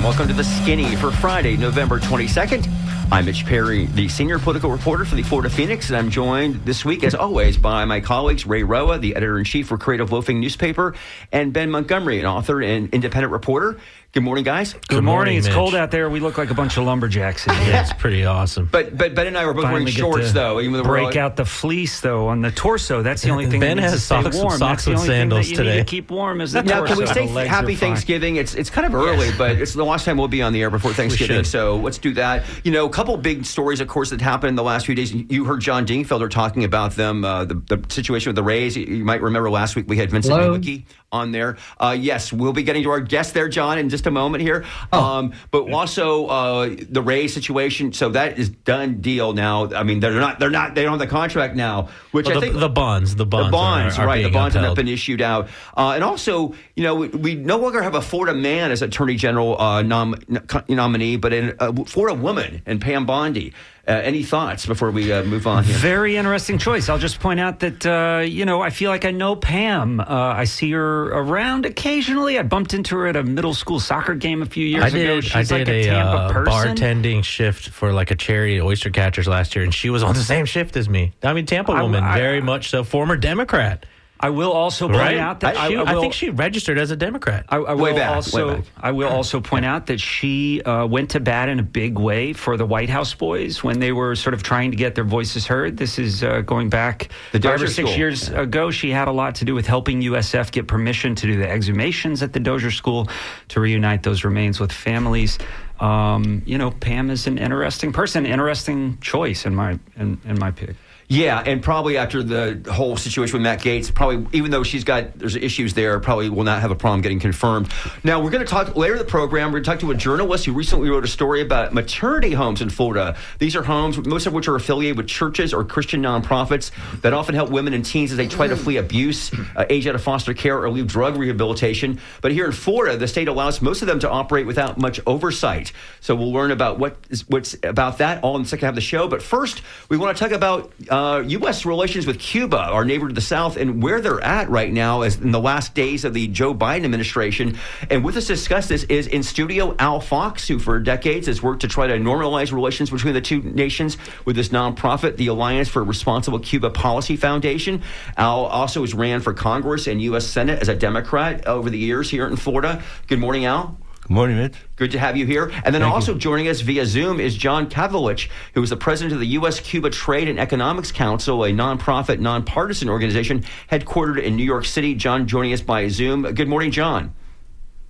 Welcome to The Skinny for Friday, November 22nd. I'm Mitch Perry, the senior political reporter for the Florida Phoenix, and I'm joined this week, as always, by my colleagues Ray Roa, the editor-in-chief for Creative Loafing newspaper, and Ben Montgomery, an author and independent reporter. Good morning, guys. Good morning. It's Mitch. cold out there. We look like a bunch of lumberjacks. Yeah, it's pretty awesome. But Ben and I were both wearing shorts, though. Even though break out the fleece, though, on the torso. That's the only thing Ben that needs has to stay socks, warm. socks That's the with only sandals thing that you today. need to keep warm is the Now, torso. can we say The legs Happy are fine. Thanksgiving? It's kind of early, but it's the last time we'll be on the air before Thanksgiving, should. so let's do that. You know, a couple big stories, of course, that happened in the last few days. You heard John Dingfelder talking about them, the situation with the Rays. You might remember last week we had Vincent Nowicki on there. Yes, we'll be getting to our guest there, John, in just a moment here. But also the Rays situation. So that is done deal now. I mean, they don't have the contract now, which I think the bonds are right. The bonds have upheld. been issued out, and also, you know, we no longer have a Florida man as Attorney General nominee, but a Florida woman, and Pam Bondi. Any thoughts before we move on here? Very interesting choice. I'll just point out that, I feel like I know Pam. I see her around occasionally. I bumped into her at a middle school soccer game a few years ago. She's I did like a Tampa person. bartending shift for like a charity oyster catchers last year, and she was on the same shift as me. I mean, Tampa woman, very much so, former Democrat. I will also point out that I think she registered as a Democrat. I way will also point out that she went to bat in a big way for the White House boys when they were sort of trying to get their voices heard. This is going back 5 or 6 years ago. She had a lot to do with helping USF get permission to do the exhumations at the Dozier School to reunite those remains with families. Pam is an interesting person, interesting choice in my pick. Yeah, and probably after the whole situation with Matt Gaetz, probably, even though there's issues there, probably will not have a problem getting confirmed. Now, we're going to talk later in the program. We're going to talk to a journalist who recently wrote a story about maternity homes in Florida. These are homes, most of which are affiliated with churches or Christian nonprofits that often help women and teens as they try to flee abuse, age out of foster care, or leave drug rehabilitation. But here in Florida, the state allows most of them to operate without much oversight. So we'll learn about what's about that all in the second half of the show. But first, we want to talk about U.S. relations with Cuba, our neighbor to the south, and where they're at right now as in the last days of the Joe Biden administration. And with us to discuss this is in studio Al Fox, who for decades has worked to try to normalize relations between the two nations with this nonprofit, the Alliance for Responsible Cuba Policy Foundation. Al also has ran for Congress and U.S. Senate as a Democrat over the years here in Florida. Good morning, Al. Good morning, Mitch. Good to have you here. And then also joining us via Zoom is John Kavovich, who is the president of the U.S.-Cuba Trade and Economics Council, a nonprofit, nonpartisan organization headquartered in New York City. John joining us by Zoom. Good morning, John.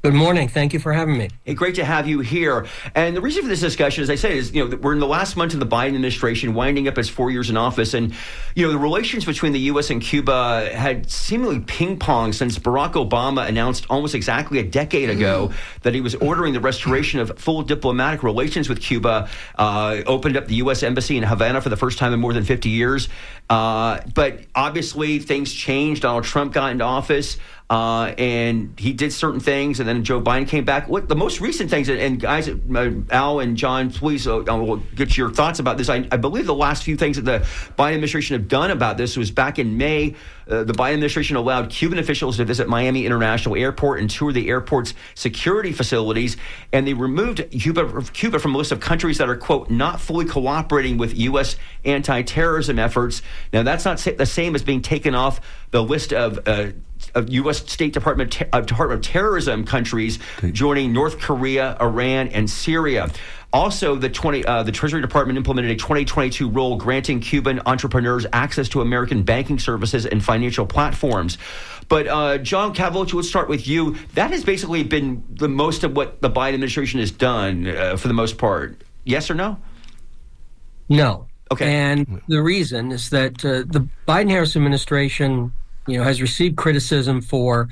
Good morning. Thank you for having me. Hey, great to have you here. And the reason for this discussion, as I said, is, we're in the last months of the Biden administration, winding up his 4 years in office. And, the relations between the U.S. and Cuba had seemingly ping-ponged since Barack Obama announced almost exactly a decade ago that he was ordering the restoration of full diplomatic relations with Cuba, opened up the U.S. Embassy in Havana for the first time in more than 50 years. But obviously, things changed. Donald Trump got into office. And he did certain things, and then Joe Biden came back. What the most recent things, and guys, Al and John, please, we'll get your thoughts about this. I believe the last few things that the Biden administration have done about this was back in May. The Biden administration allowed Cuban officials to visit Miami International Airport and tour the airport's security facilities, and they removed Cuba from a list of countries that are, quote, not fully cooperating with U.S. anti-terrorism efforts. Now, that's not the same as being taken off the list of U.S. State Department of Terrorism countries, joining North Korea, Iran, and Syria. Also, the Treasury Department implemented a 2022 rule granting Cuban entrepreneurs access to American banking services and financial platforms. But John Kavovich, let's start with you. That has basically been the most of what the Biden administration has done for the most part. Yes or no? No. Okay. And the reason is that the Biden-Harris administration, has received criticism for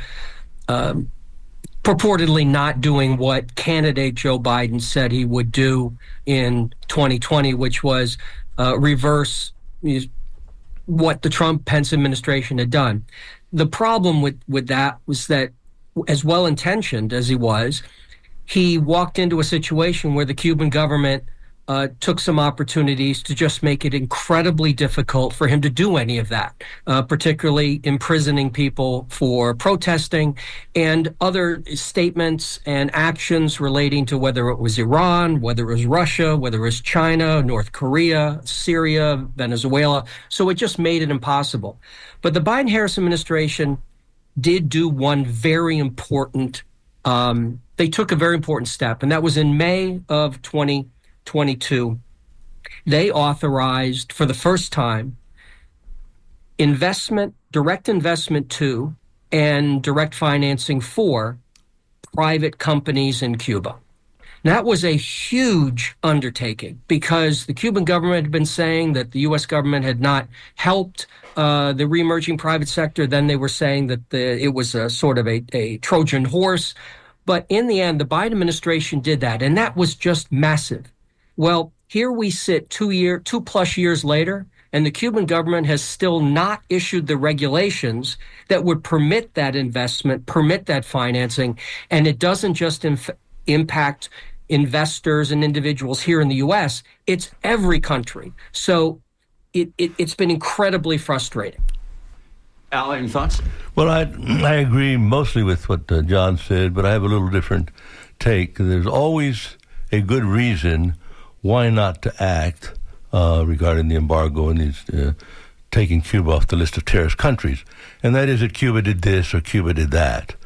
purportedly not doing what candidate Joe Biden said he would do in 2020, which was reverse what the Trump-Pence administration had done. The problem with that was that, as well-intentioned as he walked into a situation where the Cuban government took some opportunities to just make it incredibly difficult for him to do any of that, particularly imprisoning people for protesting and other statements and actions relating to whether it was Iran, whether it was Russia, whether it was China, North Korea, Syria, Venezuela. So it just made it impossible. But the Biden-Harris administration did do one very important, they took a very important step, and that was in May of 2022. They authorized for the first time direct investment to, and direct financing for private companies in Cuba. That was a huge undertaking because the Cuban government had been saying that the U.S. government had not helped the reemerging private sector. Then they were saying that it was a sort of a Trojan horse. But in the end, the Biden administration did that, and that was just massive. Well, here we sit 2+ years later, and the Cuban government has still not issued the regulations that would permit that investment, permit that financing, and it doesn't just impact investors and individuals here in the U.S., it's every country. So it's been incredibly frustrating. Al, any thoughts? Well, I agree mostly with what John said, but I have a little different take. There's always a good reason why not to act regarding the embargo and these taking Cuba off the list of terrorist countries. And that is that Cuba did this or Cuba did that.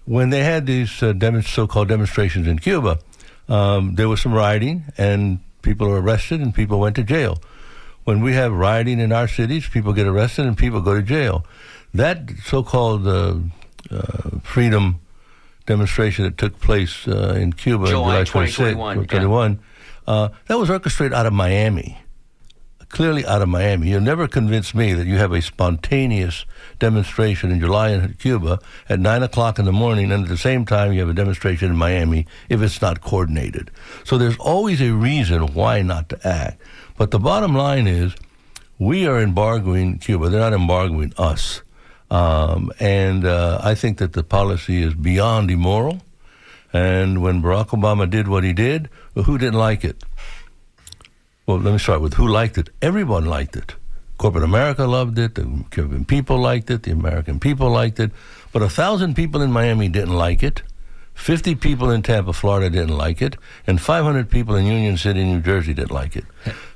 When they had these so-called demonstrations in Cuba, there was some rioting, and people were arrested and people went to jail. When we have rioting in our cities, people get arrested and people go to jail. That so-called freedom demonstration that took place in Cuba July in July 2021, that was orchestrated out of Miami, clearly out of Miami. You'll never convince me that you have a spontaneous demonstration in July in Cuba at 9 o'clock in the morning, and at the same time you have a demonstration in Miami if it's not coordinated. So there's always a reason why not to act. But the bottom line is we are embargoing Cuba. They're not embargoing us. I think that the policy is beyond immoral. And when Barack Obama did what he did, well, who didn't like it? Well, let me start with who liked it. Everyone liked it. Corporate America loved it. The Cuban people liked it. The American people liked it. But 1,000 people in Miami didn't like it. 50 people in Tampa, Florida didn't like it. And 500 people in Union City, New Jersey didn't like it.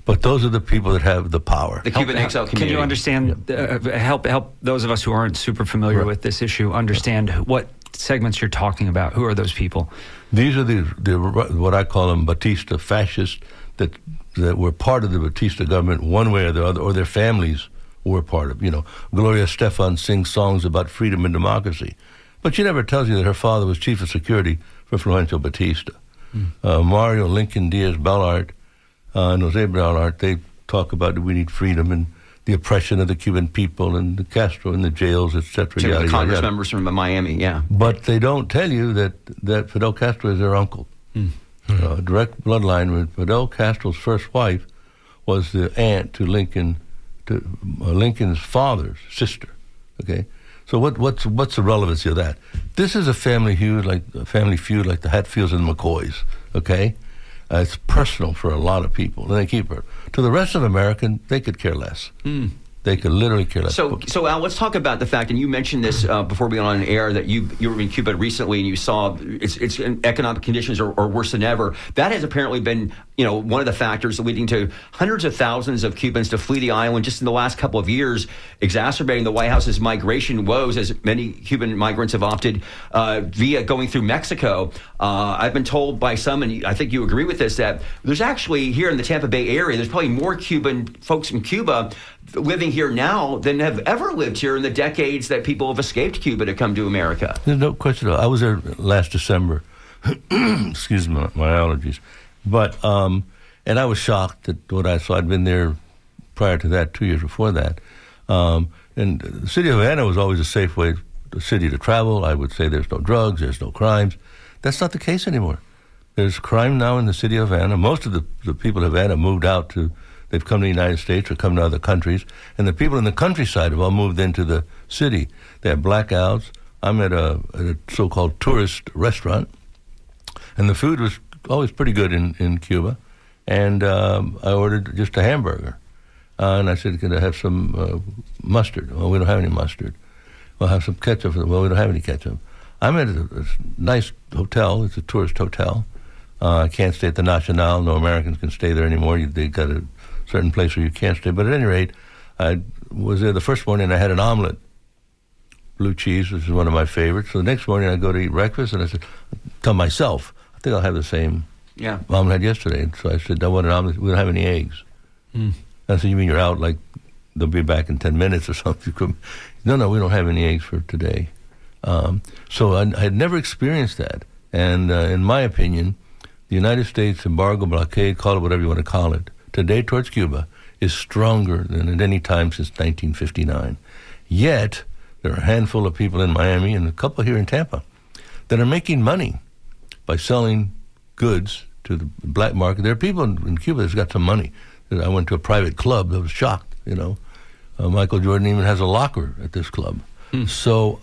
But those are the people that have the power. The Cuban exile community. Can you understand, help those of us who aren't super familiar with this issue understand what segments you're talking about? Who are those people? These are the what I call them Batista fascists that were part of the Batista government one way or the other, or their families were part of. Gloria Estefan sings songs about freedom and democracy. But she never tells you that her father was chief of security for Fulgencio Batista. Mario Lincoln Diaz-Balart and Jose Balart, they talk about that we need freedom and the oppression of the Cuban people and the Castro in the jails, etc. The Congress members from Miami, yeah. But they don't tell you that Fidel Castro is their uncle. Direct bloodline with Fidel Castro's first wife was the aunt to Lincoln's father's sister. Okay, so what's the relevancy of that? This is a family feud like the Hatfields and the McCoys. Okay, it's personal for a lot of people, and they keep her. To the rest of America, they could care less. They could literally care less. So Al, let's talk about the fact, and you mentioned this before we went on air, that you were in Cuba recently and you saw its economic conditions are worse than ever. That has apparently been, one of the factors leading to hundreds of thousands of Cubans to flee the island just in the last couple of years, exacerbating the White House's migration woes as many Cuban migrants have opted via going through Mexico. I've been told by some, and I think you agree with this, that there's actually here in the Tampa Bay area, there's probably more Cuban folks from Cuba living here now than have ever lived here in the decades that people have escaped Cuba to come to America. There's no question. I was there last December. Excuse me, my allergies. But, and I was shocked at what I saw. I'd been there prior to that, 2 years before that. And the city of Havana was always a safe city to travel. I would say there's no drugs, there's no crimes. That's not the case anymore. There's crime now in the city of Havana. Most of the people of Havana moved out they've come to the United States or come to other countries, and the people in the countryside have all moved into the city. They have blackouts. I'm at a so-called tourist restaurant, and the food was always pretty good in Cuba. And I ordered just a hamburger. And I said, "Can I have some mustard?" "Well, we don't have any mustard." "Well, have some ketchup." "Well, we don't have any ketchup." I'm at a nice hotel. It's a tourist hotel. I can't stay at the Nacional. No Americans can stay there anymore. They got a certain place where you can't stay. But at any rate, I was there the first morning. I had an omelet, blue cheese, which is one of my favorites. So the next morning I go to eat breakfast, and I said, to myself, I think I'll have the same omelet I had yesterday. And so I said, I want an omelet. We don't have any eggs. I said, "You mean you're out, like they'll be back in 10 minutes or something?" No, we don't have any eggs for today. So I had never experienced that. And in my opinion, the United States embargo, blockade, call it whatever you want to call it, today towards Cuba is stronger than at any time since 1959. Yet, there are a handful of people in Miami and a couple here in Tampa that are making money by selling goods to the black market. There are people in Cuba that's got some money. I went to a private club that was shocked, Michael Jordan even has a locker at this club. So,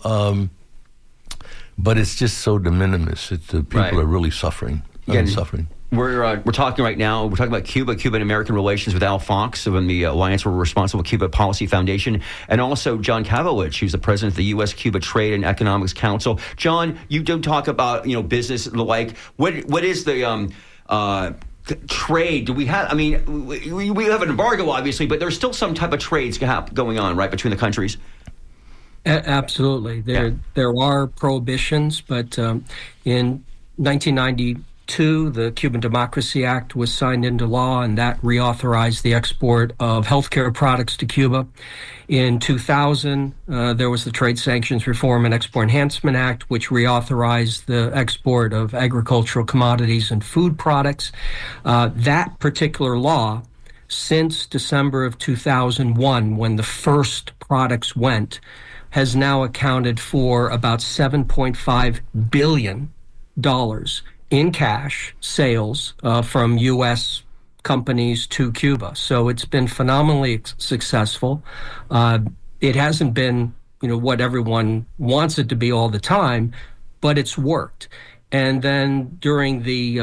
but it's just so de minimis. People are really suffering. Suffering. We're talking right now. We're talking about Cuba and American relations with Al Fox of the Alliance for Responsible Cuba Policy Foundation, and also John Kavovich, who's the president of the U.S.-Cuba Trade and Economics Council. John, you do talk about business and the like. What is the trade? Do we have? I mean, we have an embargo, obviously, but there's still some type of trades going on, right, between the countries. Absolutely, there are prohibitions, but in 1992, the Cuban Democracy Act was signed into law, and that reauthorized the export of healthcare products to Cuba. In 2000, there was the Trade Sanctions Reform and Export Enhancement Act, which reauthorized the export of agricultural commodities and food products. That particular law, since December of 2001, when the first products went, has now accounted for about $7.5 billion in cash sales from U.S. companies to Cuba. So it's been phenomenally successful. It hasn't been, what everyone wants it to be all the time, but it's worked. And then during the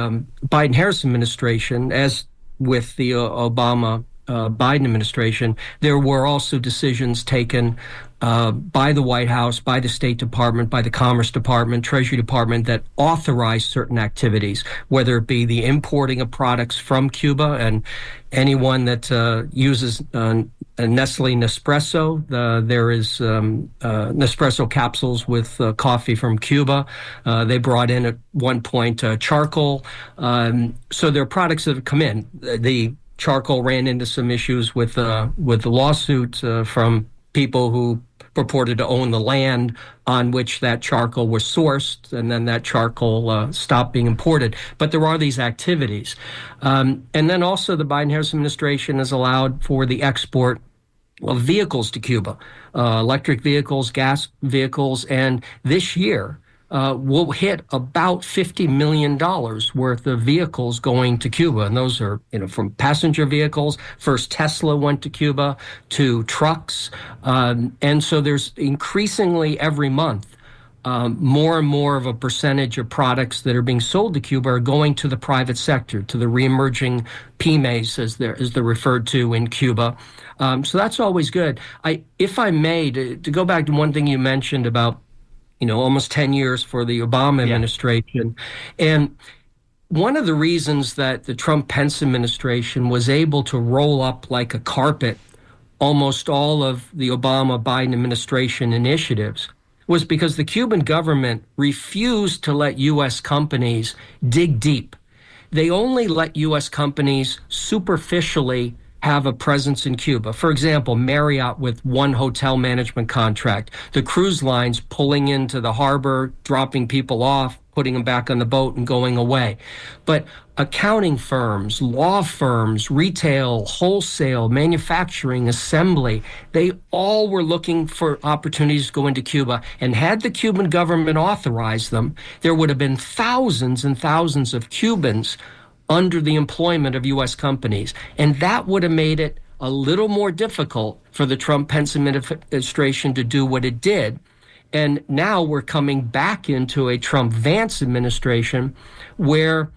Biden-Harris administration, as with the Obama-Biden administration, there were also decisions taken by the White House, by the State Department, by the Commerce Department, Treasury Department that authorized certain activities, whether it be the importing of products from Cuba, and anyone that uses Nestle Nespresso, there is Nespresso capsules with coffee from Cuba. They brought in at one point charcoal. So there are products that have come in. The charcoal ran into some issues with the lawsuit from people who purported to own the land on which that charcoal was sourced, and then that charcoal stopped being imported. But there are these activities. And then also the Biden-Harris administration has allowed for the export of vehicles to Cuba, electric vehicles, gas vehicles, and this year we'll hit about $50 million worth of vehicles going to Cuba. And those are, from passenger vehicles. First Tesla went to Cuba, to trucks. And so there's increasingly every month more and more of a percentage of products that are being sold to Cuba are going to the private sector, to the reemerging pymes, as they're referred to in Cuba. So that's always good. If I may, to go back to one thing you mentioned about almost 10 years for the Obama administration. And one of the reasons that the Trump-Pence administration was able to roll up like a carpet almost all of the Obama-Biden administration initiatives was because the Cuban government refused to let U.S. companies dig deep. They only let U.S. companies superficially have a presence in Cuba. For example, Marriott with one hotel management contract, the cruise lines pulling into the harbor, dropping people off, putting them back on the boat and going away. But accounting firms, law firms, retail, wholesale, manufacturing, assembly, they all were looking for opportunities to go into Cuba. And had the Cuban government authorized them, there would have been thousands and thousands of Cubans under the employment of U.S. companies. And that would have made it a little more difficult for the Trump-Pence administration to do what it did. And now we're coming back into a Trump-Vance administration where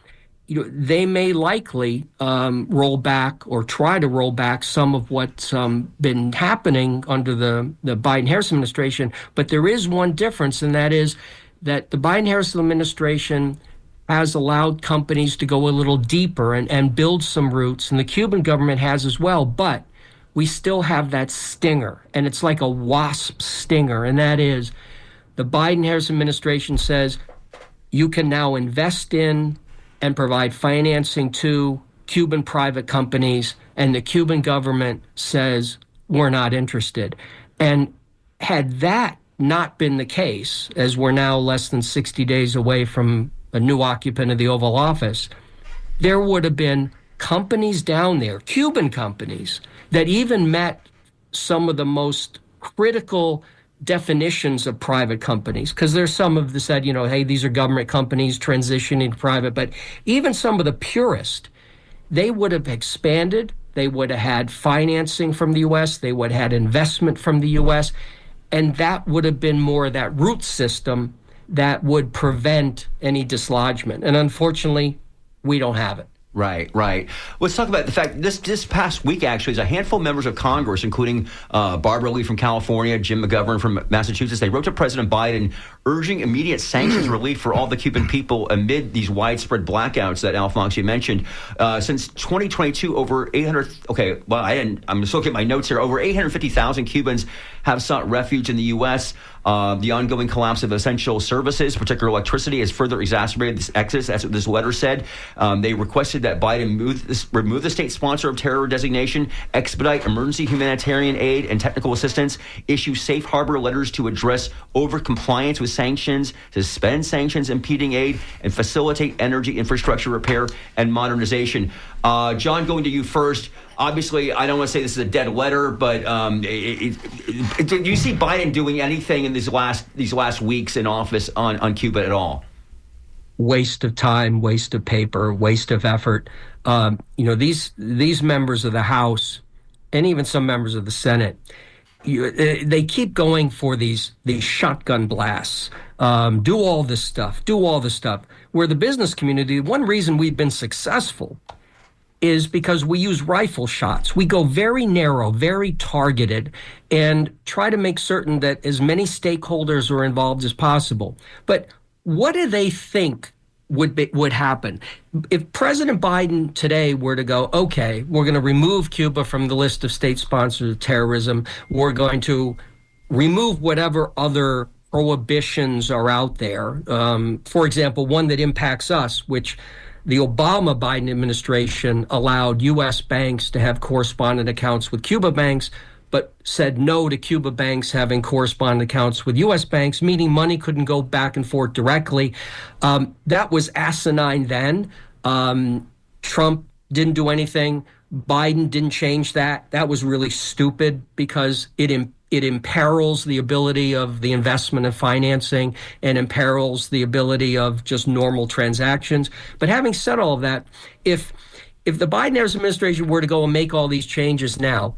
they may likely roll back or try to roll back some of what's been happening under the Biden-Harris administration. But there is one difference, and that is that the Biden-Harris administration has allowed companies to go a little deeper and build some roots, and the Cuban government has as well. But we still have that stinger, and it's like a wasp stinger, and that is the Biden-Harris administration says you can now invest in and provide financing to Cuban private companies, and the Cuban government says we're not interested. And had that not been the case, as we're now less than 60 days away from a new occupant of the Oval Office, there would have been companies down there, Cuban companies, that even met some of the most critical definitions of private companies, because there's some of the said, hey, these are government companies transitioning to private, but even some of the purest, they would have expanded, they would have had financing from the U.S., they would have had investment from the U.S., and that would have been more of that root system that would prevent any dislodgement. And unfortunately, we don't have it. Right. Let's talk about the fact this past week, actually, is a handful of members of Congress, including Barbara Lee from California, Jim McGovern from Massachusetts. They wrote to President Biden urging immediate sanctions relief for all the Cuban people amid these widespread blackouts that Alfonso mentioned. Since 2022, over 800. Okay, well, I'm just looking at my notes here. Over 850,000 Cubans have sought refuge in the U.S. The ongoing collapse of essential services, particularly electricity, has further exacerbated this exodus. That's what this letter said. They requested that Biden remove the state sponsor of terror designation, expedite emergency humanitarian aid and technical assistance, issue safe harbor letters to address over-compliance with sanctions, suspend sanctions impeding aid, and facilitate energy infrastructure repair and modernization. John, going to you first. Obviously, I don't want to say this is a dead letter, but do you see Biden doing anything in these last weeks in office on Cuba at all? Waste of time, waste of paper, waste of effort. These members of the House and even some members of the Senate, they keep going for these shotgun blasts. Do all this stuff. Where the business community, one reason we've been successful is because we use rifle shots. We go very narrow, very targeted, and try to make certain that as many stakeholders are involved as possible. But what do they think would happen? If President Biden today were to go, okay, we're going to remove Cuba from the list of state sponsors of terrorism, we're going to remove whatever other prohibitions are out there. For example, one that impacts us, which the Obama-Biden administration allowed U.S. banks to have correspondent accounts with Cuba banks, but said no to Cuba banks having correspondent accounts with U.S. banks, meaning money couldn't go back and forth directly. That was asinine then. Trump didn't do anything. Biden didn't change that. That was really stupid because it imperils the ability of the investment and financing and imperils the ability of just normal transactions. But having said all of that, if the Biden-Harris administration were to go and make all these changes now,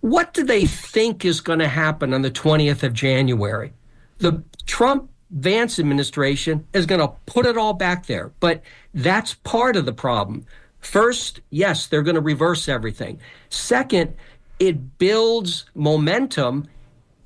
what do they think is going to happen on the 20th of January? The Trump-Vance administration is going to put it all back there. But that's part of the problem. First, yes, they're going to reverse everything. Second, it builds momentum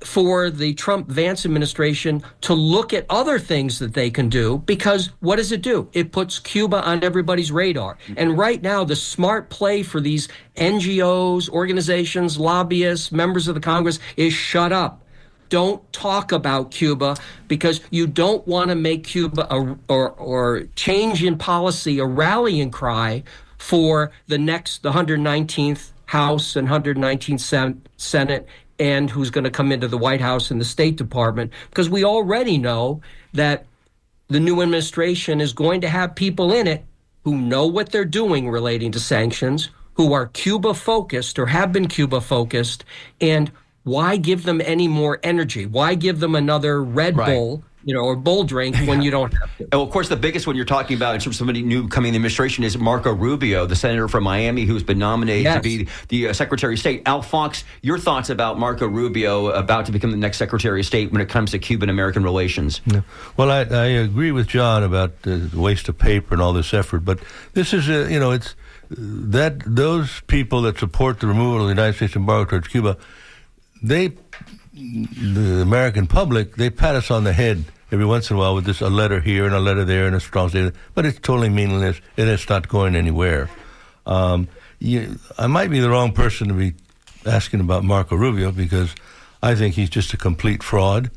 for the Trump-Vance administration to look at other things that they can do, because what does it do? It puts Cuba on everybody's radar. And right now, the smart play for these NGOs, organizations, lobbyists, members of the Congress is shut up. Don't talk about Cuba, because you don't want to make Cuba or change in policy a rallying cry for the 119th House and 119th Senate, and who's going to come into the White House and the State Department, because we already know that the new administration is going to have people in it who know what they're doing relating to sanctions, who are Cuba-focused or have been Cuba-focused, and why give them any more energy? Why give them another Red Bull or bull drink when you don't have to. Well, of course, the biggest one you're talking about in terms of somebody new coming in the administration is Marco Rubio, the senator from Miami, who's been nominated to be the Secretary of State. Al Fox, your thoughts about Marco Rubio about to become the next Secretary of State when it comes to Cuban-American relations? Yeah. Well, I agree with John about the waste of paper and all this effort, but this is, it's that those people that support the removal of the United States embargo towards Cuba, the American public, they pat us on the head every once in a while with a letter here and a letter there and a strong statement, but it's totally meaningless and it's not going anywhere. I might be the wrong person to be asking about Marco Rubio because I think he's just a complete fraud,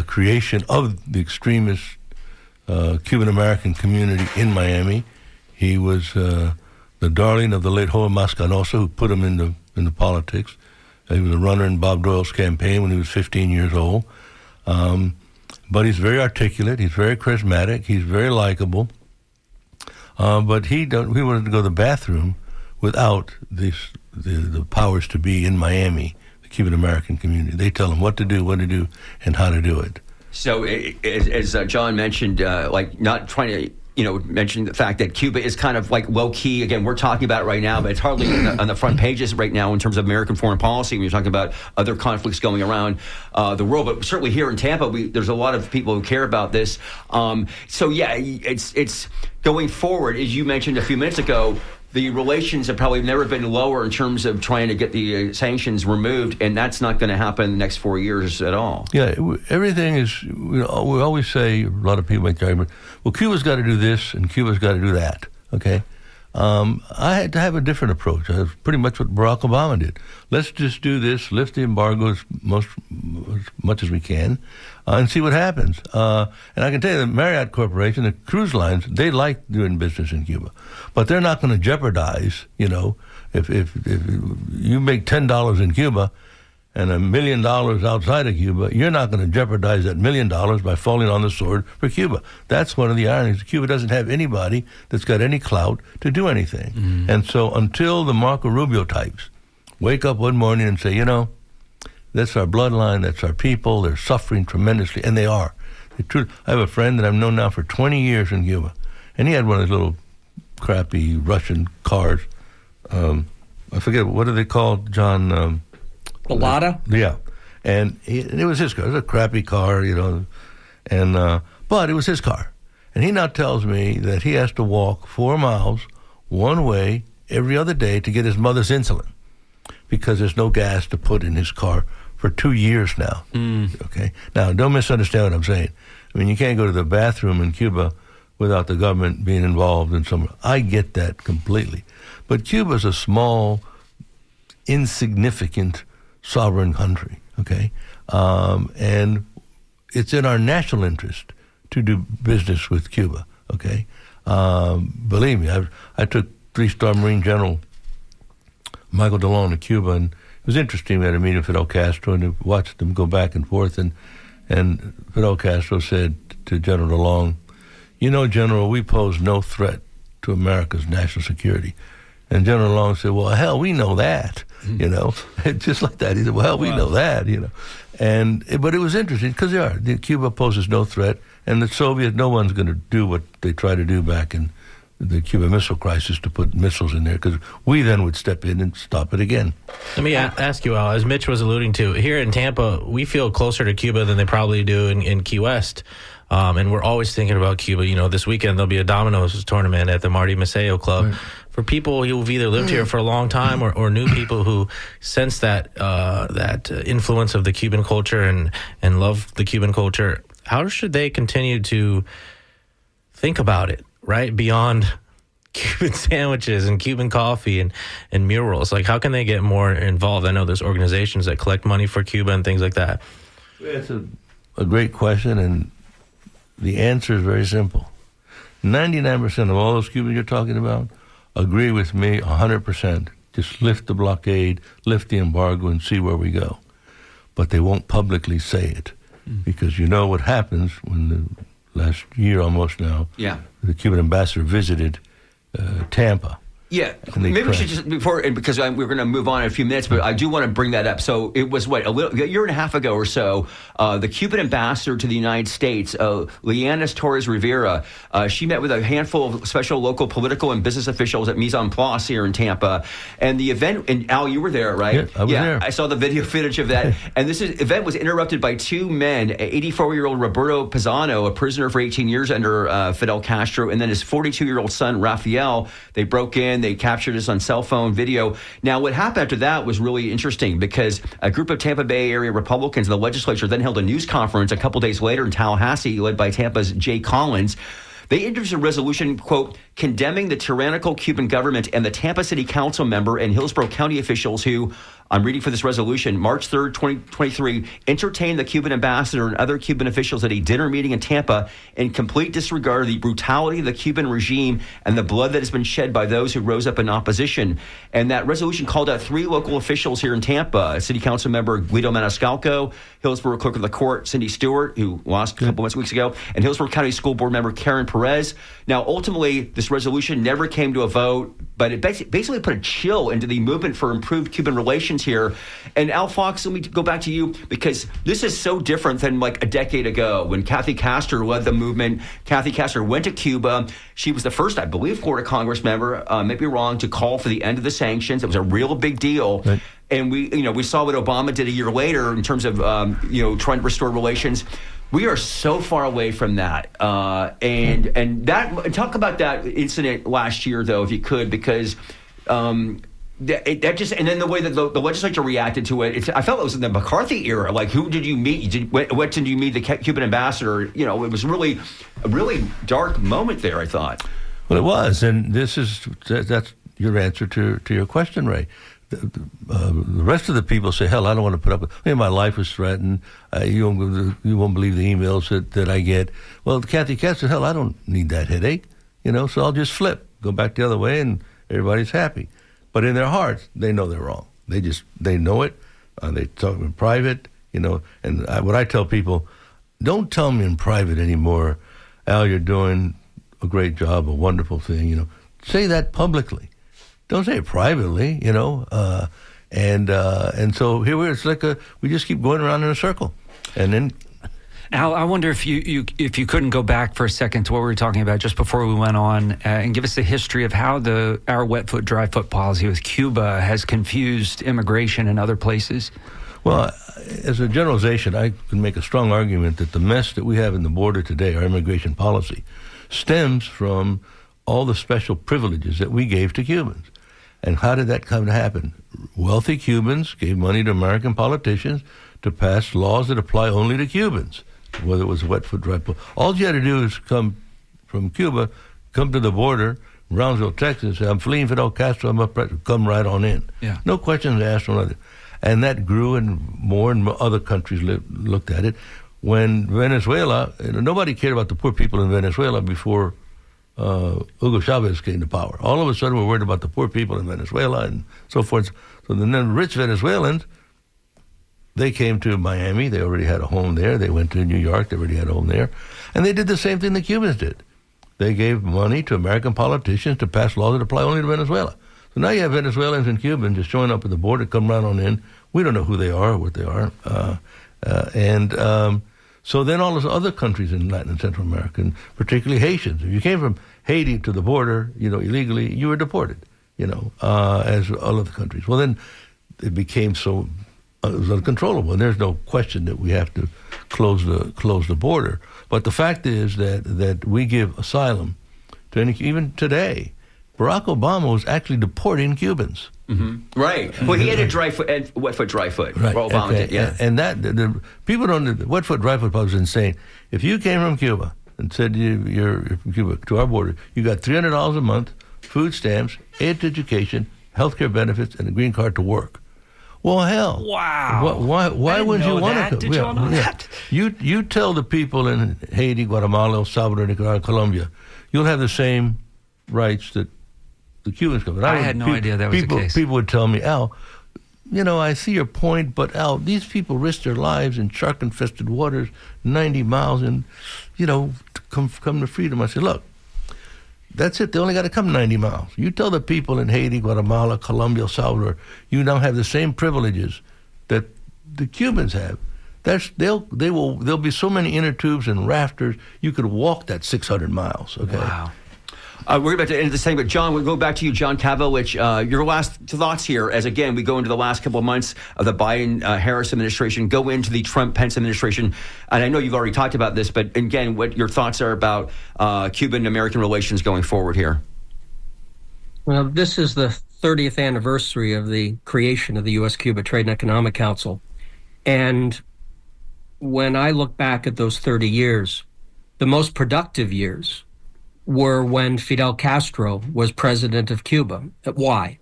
creation of the extremist Cuban-American community in Miami. He was the darling of the late Joe Mascanosa, who put him into politics. He was a runner in Bob Doyle's campaign when he was 15 years old. But he's very articulate. He's very charismatic. He's very likable. But he wanted to go to the bathroom without the powers to be in Miami, the Cuban-American community. They tell him what to do, and how to do it. So as John mentioned, not trying to mention the fact that Cuba is kind of like low-key. Again, we're talking about it right now, but it's hardly on the front pages right now in terms of American foreign policy when you're talking about other conflicts going around the world. But certainly here in Tampa, there's a lot of people who care about this. It's going forward, as you mentioned a few minutes ago, the relations have probably never been lower in terms of trying to get the sanctions removed, and that's not going to happen in the next 4 years at all. Yeah, everything is, we always say, a lot of people make the argument, well, Cuba's got to do this and Cuba's got to do that, okay? I had to have a different approach. That's pretty much what Barack Obama did. Let's just do this, lift the embargo as much as we can, and see what happens. And I can tell you, the Marriott Corporation, the cruise lines, they like doing business in Cuba. But they're not going to jeopardize, if you make $10 in Cuba and $1 million outside of Cuba, you're not going to jeopardize that $1 million by falling on the sword for Cuba. That's one of the ironies. Cuba doesn't have anybody that's got any clout to do anything. Mm-hmm. And so until the Marco Rubio types wake up one morning and say, that's our bloodline, that's our people, they're suffering tremendously, and they are. I have a friend that I've known now for 20 years in Cuba, and he had one of those little crappy Russian cars. I forget, what are they called, John? Belada? Yeah. And it was his car. It was a crappy car, but it was his car. And he now tells me that he has to walk 4 miles one way every other day to get his mother's insulin because there's no gas to put in his car for 2 years now. Okay? Now, don't misunderstand what I'm saying. I mean, you can't go to the bathroom in Cuba without the government being involved in some. I get that completely. But Cuba's a small, insignificant sovereign country, okay? And it's in our national interest to do business with Cuba, okay? Believe me, I took 3-star Marine General Michael DeLong to Cuba, and it was interesting. We had a meeting with Fidel Castro and watched them go back and forth, and Fidel Castro said to General DeLong, General, we pose no threat to America's national security. And General DeLong said, well, hell, we know that, just like that. He said, well, we know that, But it was interesting because Cuba poses no threat, and the Soviet, no one's going to do what they tried to do back in the Cuban Missile Crisis to put missiles in there, because we then would step in and stop it again. Let me ask you, Al, as Mitch was alluding to, here in Tampa, we feel closer to Cuba than they probably do in Key West. And we're always thinking about Cuba. This weekend there'll be a dominoes tournament at the Marty Maceo Club. Right. For people who've either lived here for a long time or new people who sense that influence of the Cuban culture and love the Cuban culture, how should they continue to think about it, right? Beyond Cuban sandwiches and Cuban coffee and murals. Like, how can they get more involved? I know there's organizations that collect money for Cuba and things like that. It's a great question, and the answer is very simple. 99% of all those Cubans you're talking about agree with me 100%. Just lift the blockade, lift the embargo, and see where we go. But they won't publicly say it, because what happens when the last year almost now, the Cuban ambassador visited Tampa, Yeah, maybe we should just because we're going to move on in a few minutes, but I do want to bring that up. So it was a year and a half ago or so. The Cuban ambassador to the United States, Lianas Torres Rivera, she met with a handful of special local political and business officials at Mise en Place here in Tampa. And the event, and Al, you were there, right? Yeah, I was there. I saw the video footage of that. And this event was interrupted by two men: 84-year-old Roberto Pisano, a prisoner for 18 years under Fidel Castro, and then his 42-year-old son Rafael. They broke in. They captured us on cell phone video. Now, what happened after that was really interesting because a group of Tampa Bay area Republicans in the legislature then held a news conference a couple days later in Tallahassee, led by Tampa's Jay Collins. They introduced a resolution, quote, condemning the tyrannical Cuban government and the Tampa City Council member and Hillsborough County officials who, I'm reading for this resolution, March 3rd, 2023, entertained the Cuban ambassador and other Cuban officials at a dinner meeting in Tampa in complete disregard of the brutality of the Cuban regime and the blood that has been shed by those who rose up in opposition. And that resolution called out three local officials here in Tampa, City Council member Guido Maniscalco, Hillsborough Clerk of the Court Cindy Stewart, who lost a couple weeks ago, and Hillsborough County School Board member Karen Perez. Now, ultimately, this resolution never came to a vote, but it basically put a chill into the movement for improved Cuban relations here. And Al Fox, let me go back to you, because this is so different than like a decade ago when Kathy Castor led the movement. Kathy Castor went to Cuba. She was the first, I believe, Florida Congress member, maybe wrong, to call for the end of the sanctions. It was a real big deal. Right. And we saw what Obama did a year later in terms of trying to restore relations. We are so far away from that, and talk about that incident last year, though, if you could, because that just, and then the way that the legislature reacted to it, I felt it was in the McCarthy era. Like, who did you meet? What did you meet the Cuban ambassador? It was really a really dark moment there, I thought. Well, it was, and that's your answer to your question, Ray. The rest of the people say, hell, I don't want to put up with my life was threatened. You won't believe the emails that I get. Well, Kathy Katz said, hell, I don't need that headache, so I'll just flip, go back the other way, and everybody's happy. But in their hearts, they know they're wrong. They know it. They talk in private, and what I tell people, don't tell me in private anymore, Al, you're doing a great job, a wonderful thing, Say that publicly. Don't say it privately, and so here it's like we just keep going around in a circle, and then. Al, I wonder if you couldn't go back for a second to what we were talking about just before we went on, and give us the history of how our wet foot, dry foot policy with Cuba has confused immigration in other places. Well, as a generalization, I can make a strong argument that the mess that we have in the border today, our immigration policy, stems from all the special privileges that we gave to Cubans. And how did that come to happen? Wealthy Cubans gave money to American politicians to pass laws that apply only to Cubans, whether it was wet foot, dry foot. All you had to do is come from Cuba, come to the border, Brownsville, Texas, say, I'm fleeing Fidel Castro, I'm up, come right on in. Yeah. No questions asked on other. And that grew, and more other countries looked at it. When Venezuela, nobody cared about the poor people in Venezuela before Hugo Chavez came to power. All of a sudden, we're worried about the poor people in Venezuela and so forth. So then the rich Venezuelans, they came to Miami. They already had a home there. They went to New York. They already had a home there. And they did the same thing the Cubans did. They gave money to American politicians to pass laws that apply only to Venezuela. So now you have Venezuelans and Cubans just showing up at the border, come right on in. We don't know who they are or what they are. So then all those other countries in Latin and Central America, and particularly Haitians, if you came from Haiti to the border, illegally, you were deported, as all other countries. Well, then it became so it was uncontrollable, and there's no question that we have to close the border. But the fact is that we give asylum to even today. Barack Obama was actually deporting Cubans. Mm-hmm. Right. Well, he had a wet foot, dry foot. Right. Well, Obama did, yeah. And that the people don't. The wet foot, dry foot policy is insane. If you came from Cuba and said you're from Cuba to our border, you got $300 a month, food stamps, aid to education, health care benefits, and a green card to work. Well, hell. Wow. Why would you want to come? Did you all know that? You tell the people in Haiti, Guatemala, El Salvador, Nicaragua, Colombia, you'll have the same rights that the Cubans come. I had no idea that was the case. People would tell me, Al, I see your point, but Al, these people risk their lives in shark-infested waters, 90 miles, and, to come to freedom. I said, look, That's it. They only got to come 90 miles. You tell the people in Haiti, Guatemala, Colombia, El Salvador, you now have the same privileges that the Cubans have. There'll be so many inner tubes and rafters, you could walk that 600 miles. Okay. Wow. We're about to end the segment. John, we'll go back to you, John Kavovich. Your last thoughts here as, again, we go into the last couple of months of the Biden-Harris administration, go into the Trump-Pence administration. And I know you've already talked about this, but again, what your thoughts are about Cuban-American relations going forward here. Well, this is the 30th anniversary of the creation of the U.S.-Cuba Trade and Economic Council. And when I look back at those 30 years, the most productive years were when Fidel Castro was president of Cuba. Why?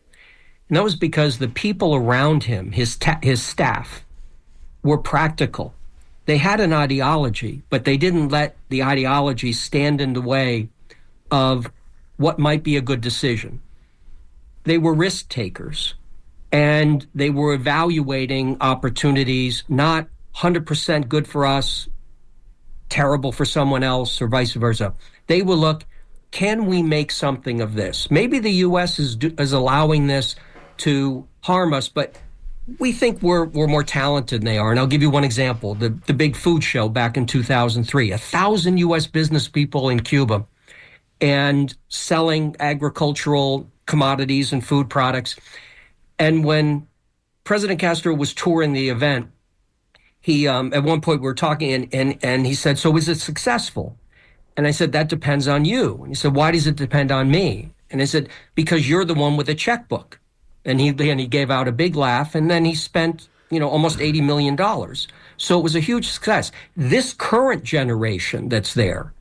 And that was because the people around him, his staff, were practical. They had an ideology, but they didn't let the ideology stand in the way of what might be a good decision. They were risk takers, and they were evaluating opportunities, not 100% good for us, terrible for someone else, or vice versa. They will look, can we make something of this? Maybe the U.S. is allowing this to harm us, but we think we're more talented than they are. And I'll give you one example, the big food show back in 2003. 1,000 U.S. business people in Cuba and selling agricultural commodities and food products. And when President Castro was touring the event, he at one point we were talking and he said, so is it successful? And I said, that depends on you. And he said, why does it depend on me? And I said, because you're the one with a checkbook. And he gave out a big laugh, and then he spent, almost $80 million. So it was a huge success. This current generation that's there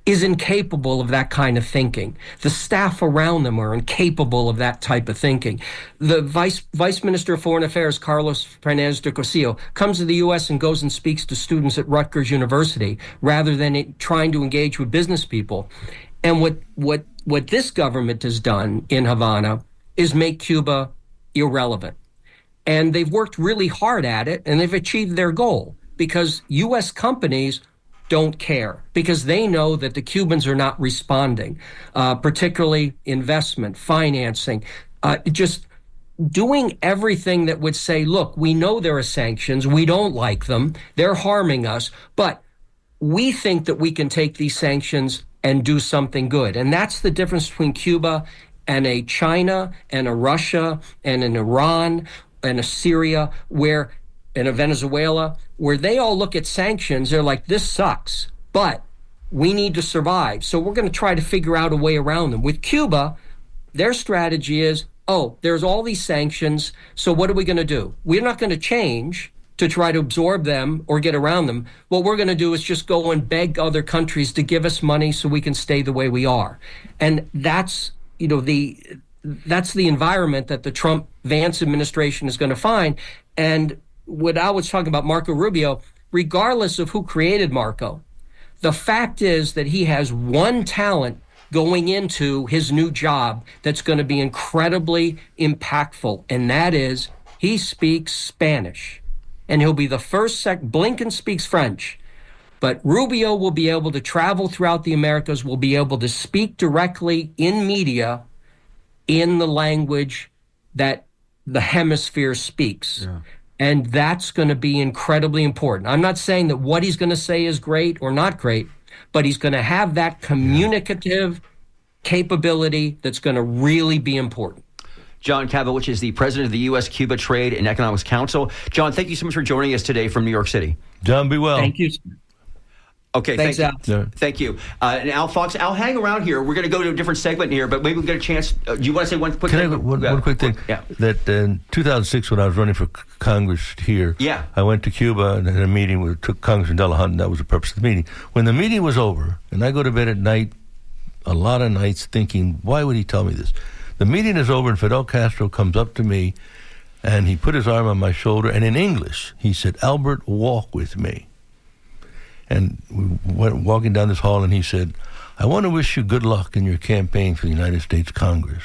is incapable of that kind of thinking. The staff around them are incapable of that type of thinking. The Vice Minister of Foreign Affairs, Carlos Fernandez de Cosio, comes to the U.S. and goes and speaks to students at Rutgers University rather than trying to engage with business people. And what this government has done in Havana is make Cuba irrelevant. And they've worked really hard at it, and they've achieved their goal because U.S. companies don't care because they know that the Cubans are not responding, particularly investment, financing, just doing everything that would say, look, we know there are sanctions, we don't like them, they're harming us, but we think that we can take these sanctions and do something good. And that's the difference between Cuba and a China and a Russia and an Iran and a Syria and a Venezuela, where they all look at sanctions, they're like, this sucks, but we need to survive. So we're going to try to figure out a way around them. With Cuba, their strategy is, there's all these sanctions, so what are we going to do? We're not going to change to try to absorb them or get around them. What we're going to do is just go and beg other countries to give us money so we can stay the way we are. And that's, that's the environment that the Trump-Vance administration is going to find. And what I was talking about Marco Rubio, regardless of who created Marco, the fact is that he has one talent going into his new job that's going to be incredibly impactful, and that is he speaks Spanish. And he'll be the first Blinken speaks French, but Rubio will be able to travel throughout the Americas, will be able to speak directly in media in the language that the hemisphere speaks. Yeah. And that's going to be incredibly important. I'm not saying that what he's going to say is great or not great, but he's going to have that communicative capability that's going to really be important. John Kavovich is the president of the U.S.-Cuba Trade and Economics Council. John, thank you so much for joining us today from New York City. John, be well. Thank you. Okay, thanks, Al. Thank you. And Al Fox, Al, hang around here. We're going to go to a different segment here, but maybe we'll get a chance. Do you want to say one quick thing? One quick thing? Yeah. That in 2006, when I was running for Congress here, I went to Cuba and had a meeting with Congressman Delahunt. That was the purpose of the meeting. When the meeting was over, and I go to bed at night, a lot of nights thinking, why would he tell me this? The meeting is over, and Fidel Castro comes up to me, and he put his arm on my shoulder, and in English, he said, Albert, walk with me. And we went walking down this hall, and he said, I want to wish you good luck in your campaign for the United States Congress.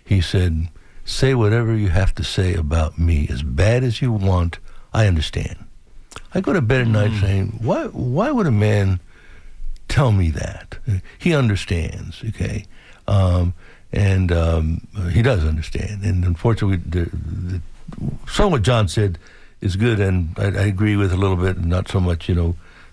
He said, say whatever you have to say about me, as bad as you want, I understand. I go to bed at night saying, why would a man tell me that? He understands, okay? He does understand. And unfortunately, some of what John said is good, and I agree with a little bit, and not so much,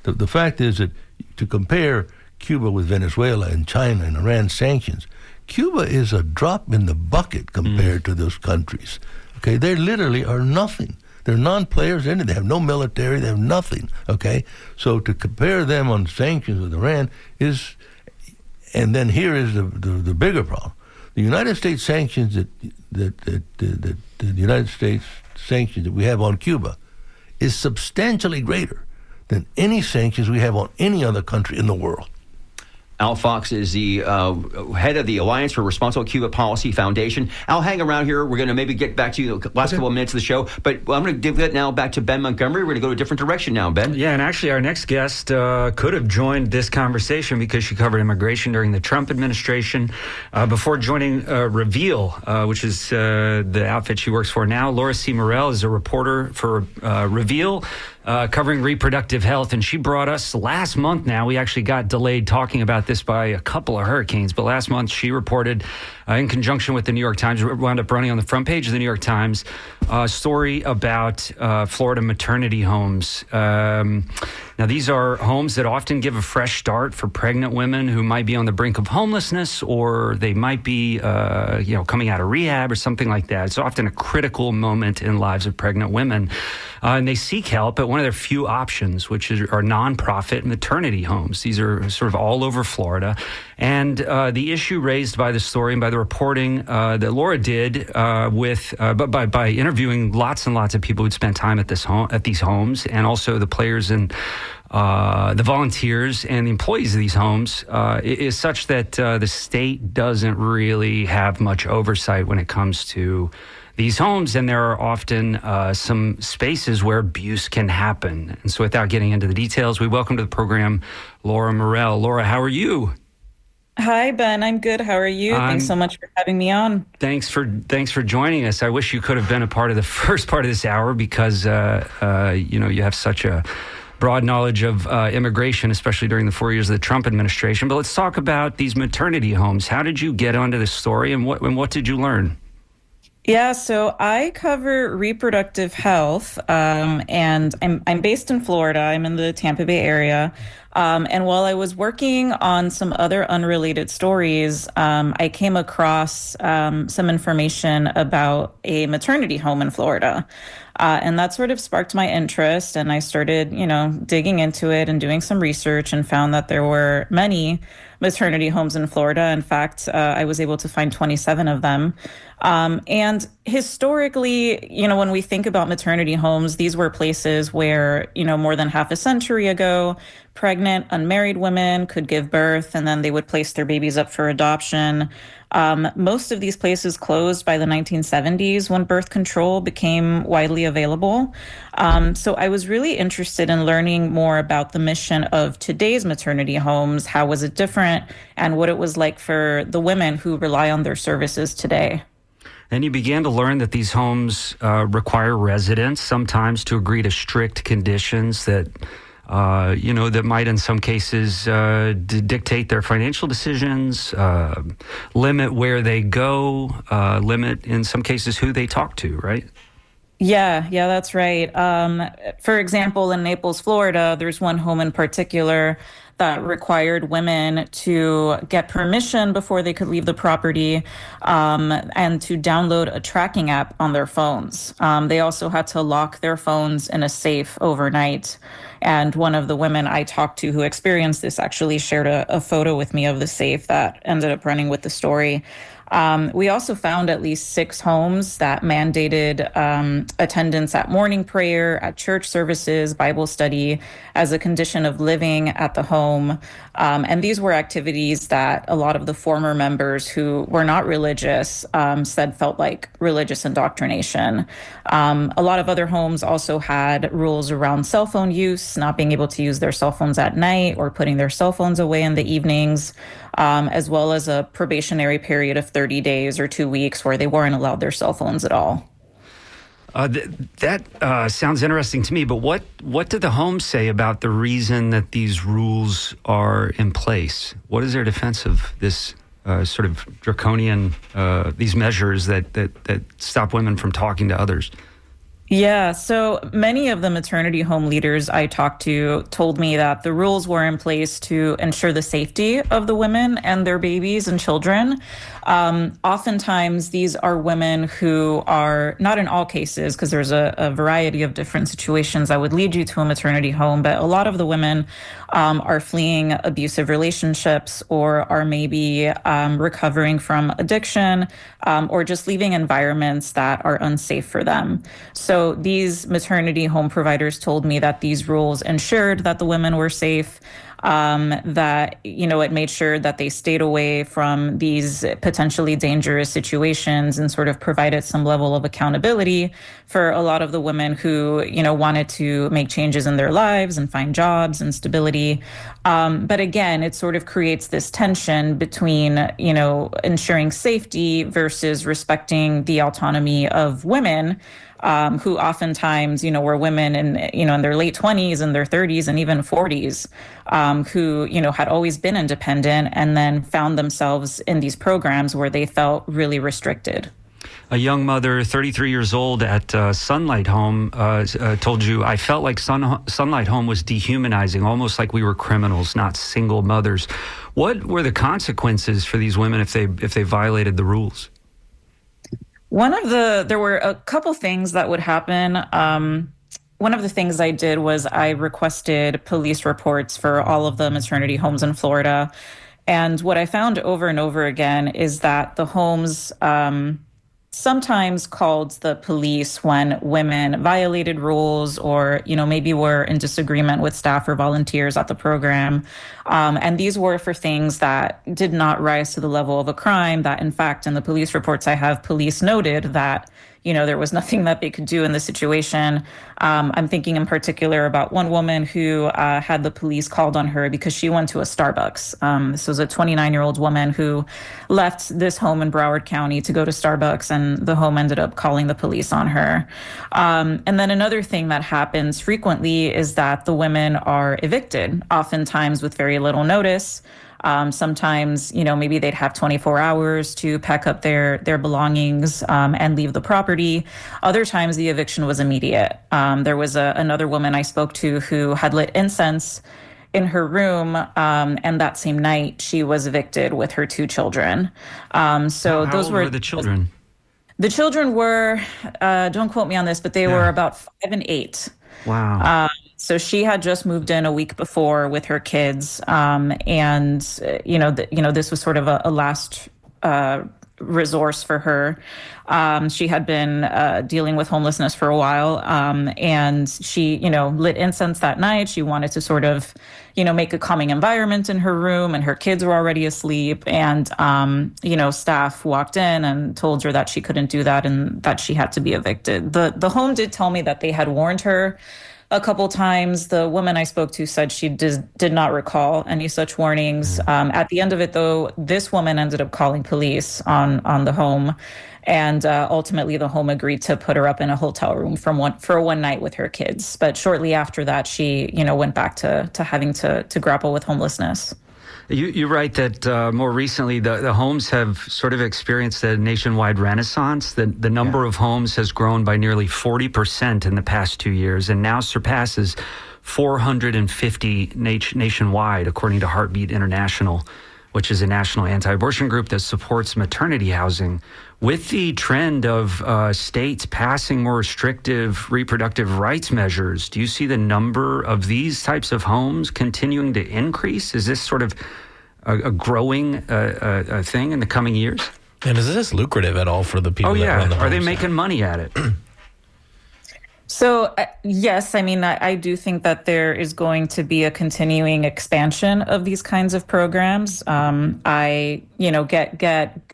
The fact is that to compare Cuba with Venezuela and China and Iran sanctions, Cuba is a drop in the bucket compared to those countries. Okay, they literally are nothing. They're non-players in it. They have no military. They have nothing. Okay, so to compare them on sanctions with Iran is, and then here is the bigger problem: the United States sanctions the United States sanctions that we have on Cuba is substantially greater than any sanctions we have on any other country in the world. Al Fox is the head of the Alliance for Responsible Cuba Policy Foundation. Al, hang around here. We're going to maybe get back to you the last couple of minutes of the show. But I'm going to give it now back to Ben Montgomery. We're going to go to a different direction now, Ben. Yeah, and actually our next guest could have joined this conversation because she covered immigration during the Trump administration. Before joining Reveal, which is the outfit she works for now, Laura C. Morel is a reporter for Reveal, covering reproductive health. And she brought us last month now. We actually got delayed talking about this by a couple of hurricanes. But last month she reported, in conjunction with the New York Times, wound up running on the front page of the New York Times, a story about Florida maternity homes. Now, these are homes that often give a fresh start for pregnant women who might be on the brink of homelessness, or they might be, coming out of rehab or something like that. It's often a critical moment in lives of pregnant women. And they seek help at one of their few options, which are nonprofit maternity homes. These are sort of all over Florida. And the issue raised by the story and by the reporting that Laura did by interviewing lots and lots of people who'd spent time at these homes, and also the players and the volunteers and the employees of these homes, is such that the state doesn't really have much oversight when it comes to these homes, and there are often some spaces where abuse can happen. And so without getting into the details, we welcome to the program Laura Morel. Laura, how are you? Hi, Ben. I'm good. How are you? Thanks so much for having me on. Thanks for joining us. I wish you could have been a part of the first part of this hour because, you have such a broad knowledge of immigration, especially during the 4 years of the Trump administration. But let's talk about these maternity homes. How did you get onto this story, and what did you learn? Yeah, so I cover reproductive health, and I'm based in Florida. I'm in the Tampa Bay area. And while I was working on some other unrelated stories, I came across some information about a maternity home in Florida. And that sort of sparked my interest, and I started, digging into it and doing some research, and found that there were many maternity homes in Florida. In fact, I was able to find 27 of them. And historically, when we think about maternity homes, these were places where, more than half a century ago, pregnant, unmarried women could give birth, and then they would place their babies up for adoption. Most of these places closed by the 1970s when birth control became widely available. So I was really interested in learning more about the mission of today's maternity homes. How was it different, and what it was like for the women who rely on their services today. And you began to learn that these homes require residents sometimes to agree to strict conditions that that might in some cases dictate their financial decisions, limit where they go, limit in some cases who they talk to, right? Yeah, that's right. For example, in Naples, Florida, there's one home in particular that required women to get permission before they could leave the property, and to download a tracking app on their phones. They also had to lock their phones in a safe overnight. And one of the women I talked to who experienced this actually shared a photo with me of the safe that ended up running with the story. We also found at least 6 homes that mandated attendance at morning prayer, at church services, Bible study as a condition of living at the home. And these were activities that a lot of the former members who were not religious said felt like religious indoctrination. A lot of other homes also had rules around cell phone use, not being able to use their cell phones at night or putting their cell phones away in the evenings, as well as a probationary period of 30 days or 2 weeks where they weren't allowed their cell phones at all. That sounds interesting to me, but what do the homes say about the reason that these rules are in place? What is their defense of this sort of draconian these measures that stop women from talking to others? Yeah, so many of the maternity home leaders I talked to told me that the rules were in place to ensure the safety of the women and their babies and children. Oftentimes, these are women who are, not in all cases, because there's a variety of different situations that would lead you to a maternity home, but a lot of the women are fleeing abusive relationships or are maybe recovering from addiction or just leaving environments that are unsafe for them. So these maternity home providers told me that these rules ensured that the women were safe, that, it made sure that they stayed away from these potentially dangerous situations and sort of provided some level of accountability for a lot of the women who, wanted to make changes in their lives and find jobs and stability. But again, it sort of creates this tension between, ensuring safety versus respecting the autonomy of women. Who oftentimes, were women in their late 20s and their 30s and even 40s, who, had always been independent and then found themselves in these programs where they felt really restricted. A young mother, 33 years old, at Sunlight Home told you, I felt like Sunlight Home was dehumanizing, almost like we were criminals, not single mothers. What were the consequences for these women if they violated the rules? There were a couple things that would happen. One of the things I did was I requested police reports for all of the maternity homes in Florida. And what I found over and over again is that the homes sometimes called the police when women violated rules or, maybe were in disagreement with staff or volunteers at the program. And these were for things that did not rise to the level of a crime, that in fact, in the police reports I have, police noted that, there was nothing that they could do in the situation. I'm thinking in particular about one woman who had the police called on her because she went to a Starbucks. This was a 29-year-old woman who left this home in Broward County to go to Starbucks, and the home ended up calling the police on her. And then another thing that happens frequently is that the women are evicted, oftentimes with very little notice. Sometimes, maybe they'd have 24 hours to pack up their belongings and leave the property. Other times the eviction was immediate. There was another woman I spoke to who had lit incense in her room, and that same night she was evicted with her 2 children. How old were the children? The children were, don't quote me on this, but they were about 5 and 8. Wow. So she had just moved in a week before with her kids, and this was sort of a last resource for her. She had been dealing with homelessness for a while, and she, lit incense that night. She wanted to sort of, make a calming environment in her room, and her kids were already asleep. And, staff walked in and told her that she couldn't do that and that she had to be evicted. The home did tell me that they had warned her a couple times. The woman I spoke to said she did not recall any such warnings. At the end of it, though, this woman ended up calling police on the home. And ultimately, the home agreed to put her up in a hotel room for one night with her kids. But shortly after that, she, went back to having to grapple with homelessness. You write that more recently, the homes have sort of experienced a nationwide renaissance. The number of homes has grown by nearly 40% in the past 2 years and now surpasses 450 nationwide, according to Heartbeat International, which is a national anti-abortion group that supports maternity housing. With the trend of states passing more restrictive reproductive rights measures, do you see the number of these types of homes continuing to increase? Is this sort of a growing thing in the coming years? And is this lucrative at all for the people that run the homes? Are they making money at it? So, yes, I mean, I do think that there is going to be a continuing expansion of these kinds of programs. I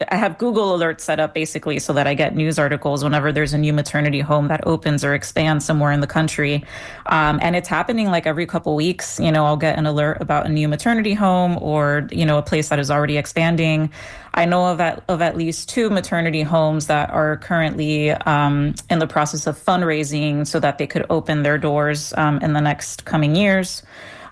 have Google alerts set up basically so that I get news articles whenever there's a new maternity home that opens or expands somewhere in the country. And it's happening like every couple weeks. I'll get an alert about a new maternity home or, a place that is already expanding. I know of at least 2 maternity homes that are currently in the process of fundraising so that they could open their doors in the next coming years.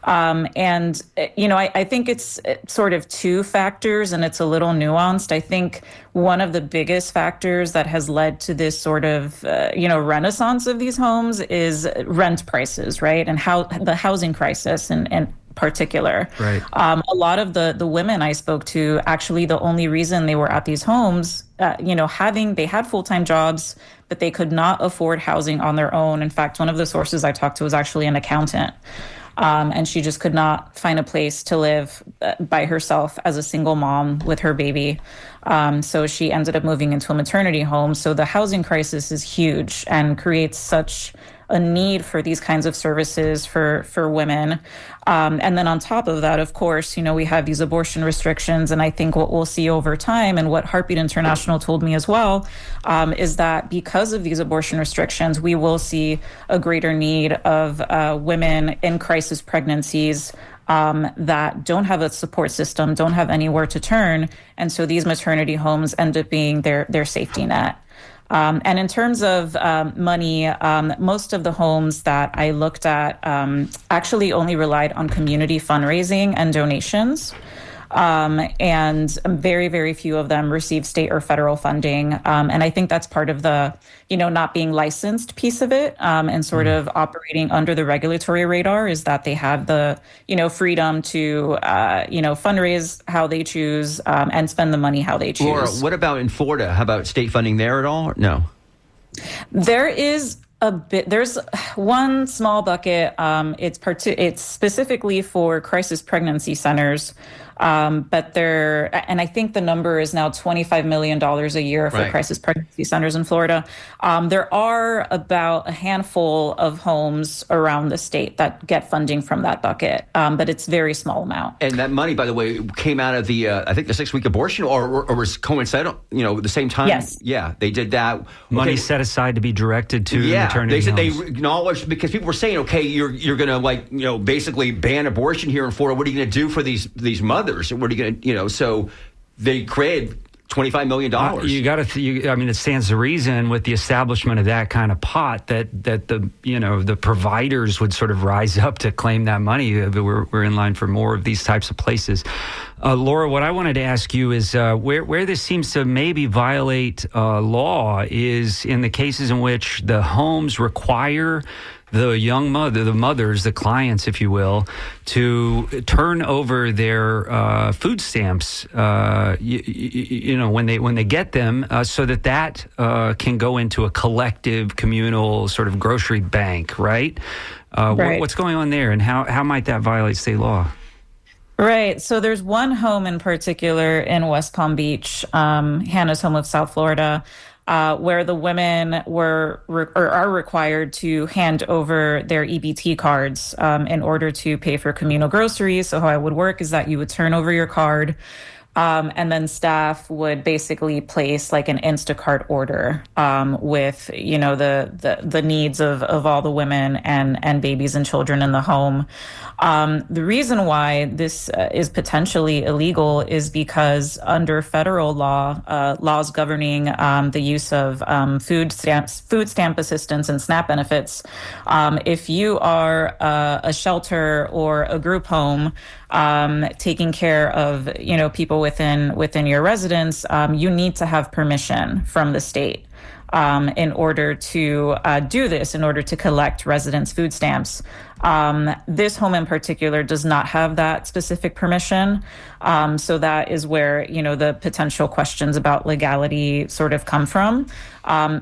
And, I think it's sort of two factors, and it's a little nuanced. I think one of the biggest factors that has led to this sort of, renaissance of these homes is rent prices, right? And how the housing crisis and particular. Right. A lot of the women I spoke to, actually, the only reason they were at these homes, they had full-time jobs, but they could not afford housing on their own. In fact, one of the sources I talked to was actually an accountant. And she just could not find a place to live by herself as a single mom with her baby. So she ended up moving into a maternity home. So the housing crisis is huge and creates such a need for these kinds of services for women. And then on top of that, of course, we have these abortion restrictions. And I think what we'll see over time, and what Heartbeat International told me as well, is that because of these abortion restrictions, we will see a greater need of women in crisis pregnancies that don't have a support system, don't have anywhere to turn. And so these maternity homes end up being their safety net. And in terms of money, most of the homes that I looked at actually only relied on community fundraising and donations. And very, very few of them receive state or federal funding. And I think that's part of the, not being licensed piece of it, and sort of operating under the regulatory radar, is that they have the, freedom to, fundraise how they choose, and spend the money how they choose. Laura, what about in Florida? How about state funding there at all? No. There is a bit. There's one small bucket. It's specifically for crisis pregnancy centers. But and I think the number is now $25 million a year for crisis pregnancy centers in Florida. There are about a handful of homes around the state that get funding from that bucket, but it's a very small amount. And that money, by the way, came out of the, I think the 6-week abortion, or was coincident, the same time? Yes. Yeah, they did that. Money set aside to be directed to maternity they said homes. They acknowledged, because people were saying, okay, you're going to basically ban abortion here in Florida. What are you going to do for these mothers? What are you going to, so they created $25 million. You got to. It stands to reason with the establishment of that kind of pot that the providers would sort of rise up to claim that money. We're in line for more of these types of places. Laura, what I wanted to ask you is where this seems to maybe violate law is in the cases in which the homes require the young mother, the mothers, the clients, if you will, to turn over their food stamps, when they get them, so that can go into a collective, communal sort of grocery bank, right? Right. What's going on there, and how might that violate state law? Right. So there's one home in particular in West Palm Beach, Hannah's Home of South Florida, where the women are required to hand over their EBT cards in order to pay for communal groceries. So how it would work is that you would turn over your card, and then staff would basically place like an Instacart order with the needs of all the women and babies and children in the home. The reason why this is potentially illegal is because under federal law, laws governing the use of food stamp assistance and SNAP benefits, if you are a shelter or a group home taking care of people within your residence, you need to have permission from the state in order to do this, in order to collect residents' food stamps. This home in particular does not have that specific permission. So that is where, the potential questions about legality sort of come from.